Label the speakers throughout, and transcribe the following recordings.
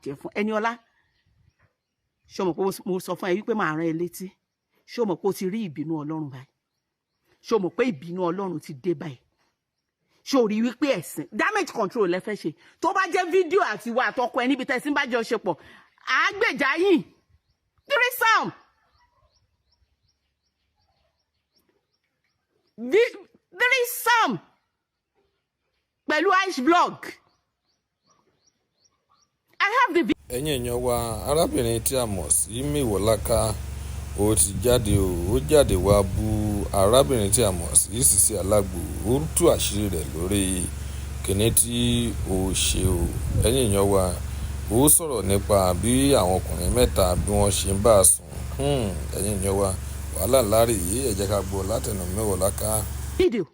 Speaker 1: jẹ́ fún Ẹniọlá ṣó mọ̀ pé mo sọ fún ẹ wípé màá rán ẹ létí ṣó mọ̀ pé o ti rí ìbínú Ọlọ́run báyìí ṣó mọ̀ pé ìbínú Ọlọ́run ti dé báyìí ṣó rí wípé ẹ̀sìn damage control lẹ fẹ́ ṣe tó bá jẹ́ fídíò àti ìwà àtọkọ ẹ níbi tẹ́sí bá jọ ṣe pọ̀ àgbèjà yìí threesome pẹ̀lú ice block. I have the video.
Speaker 2: ẹ̀yin èèyàn wa arábìnrin tí a mọ̀ sí Mewolaka ó ti jáde ó jáde wá bú arábìnrin tí a mọ̀ sí SISI Alagbo ó tú àṣírí rẹ̀ lórí kíní tí ó ṣe o. ẹ̀yin èèyàn wa ó sọ̀rọ̀ nípa bí àwọn ọkùnrin mẹ́ta bí wọ́n ṣe ń bá a sùn. ẹ̀yin èèyàn wa wàhálà láre yìí ẹ jẹ́ ká gbọ́ látẹnu Mewolaka.
Speaker 1: Video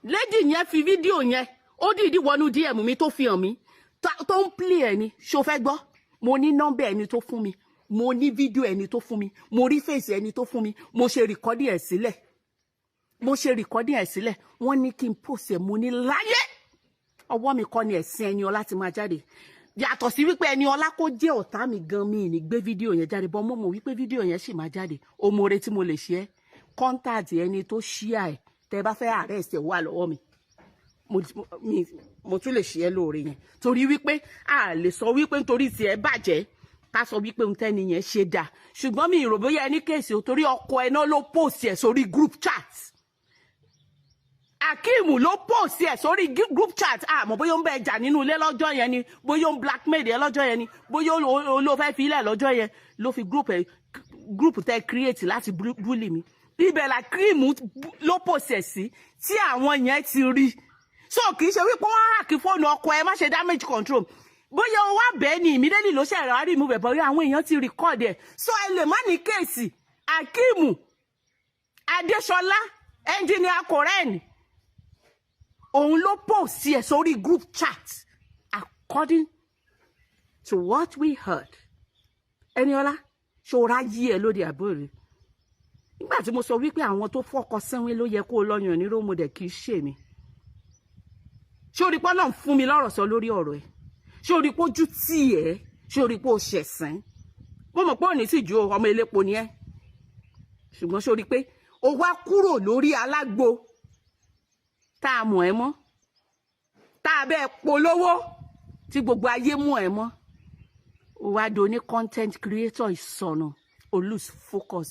Speaker 1: lady yẹn fi fídíò yẹn ó dìídì wọnú DM mi tó fi hàn mí tó ń play ẹni ṣó fẹ́ gbọ́ mo ní nọ́mbà ẹni tó fún mi mo ní fídíò ẹni tó fún mi mo rí fèsì ẹni tó fún mi mo ṣe rìkọ́dì ẹ̀ sílẹ̀ wọ́n ní kí n post ẹ̀ mo ní láyé ọwọ́ mi kọ́ ni ẹ̀sìn Ẹniọlá ti máa jáde yàtọ̀ sí wípé Ẹniọlá kó jẹ́ ọ̀tá mi gan mi ní gbé fídíò yẹn jáde bọ́ mọ́ wípé fídíò yẹn sì máa jáde òmòore tí mo lè ṣe ẹ́ kọ́ńtàtì ẹni tó ṣíà ẹ̀ tẹ́ bá fẹ́ arrest ẹ̀ wà lọ́wọ́ mi mo tún lè ṣe ẹ́ lóore yẹn torí wípé a lè sọ wípé nítorí tí ẹ bàjẹ́ ká sọ wípé ohun tẹ́ni yẹn ṣe dà ṣùgbọ́n mi ìrò bóyá ẹni kéèsì ò torí ọkọ ẹ náà ló post ẹ̀ sórí group chat Akeem ló post ẹ̀ sórí group chat àmọ́ bóyá ó ń bẹ jà nínú ilé lọ́jọ́ yẹn ni bóyá ó ń blackmail ẹ lọ́jọ́ yẹn ni bóyá ó ló fẹ́ fi ilẹ̀ lọ́jọ́ yẹn ló fi group tẹ́ create láti bully mi ibẹ̀ la Akeem ló post ẹ̀ sí tí àwọn yẹn ti rí so kì í ṣe wípé wọ́n hack fóònù ọkọ ẹ má ṣe damage control bóyá o wá bẹ́ẹ̀ ni immediately ló ṣe rárí mú bẹ̀ bóyá àwọn èèyàn ti record ẹ̀ so ẹ lè má ní kéèsì Akeem Adéṣọlá engineer Koren òun ló post ẹ̀ sórí group chat according to what we heard. Ẹniọlá ṣòra yí ẹ lóde àbúrò nígbà tí mo sọ wípé àwọn tó fọkọ sẹ́wọ́n ló yẹ kó o lọ́yàn ní rómọdé kì í ṣe mi ṣé orí pọ́ náà fún mi lọ́rọ̀ sọ lórí ọ̀rọ̀ ẹ̀ ṣé orí pọ́ ojú tí ẹ̀ ṣé orí pọ́ ṣẹ̀sán mo mọ̀ pé òní sì ju ọmọ elépo ni ẹ́ ṣùgbọ́n ṣé orí pé o wá kúrò lórí Alágbo tá a mọ̀ ẹ́ mọ́ tá a bẹ́ẹ̀ polówó tí gbogbo ayé mọ̀ ẹ́ mọ́ o wá do ní content creator ìsọnù o lose focus.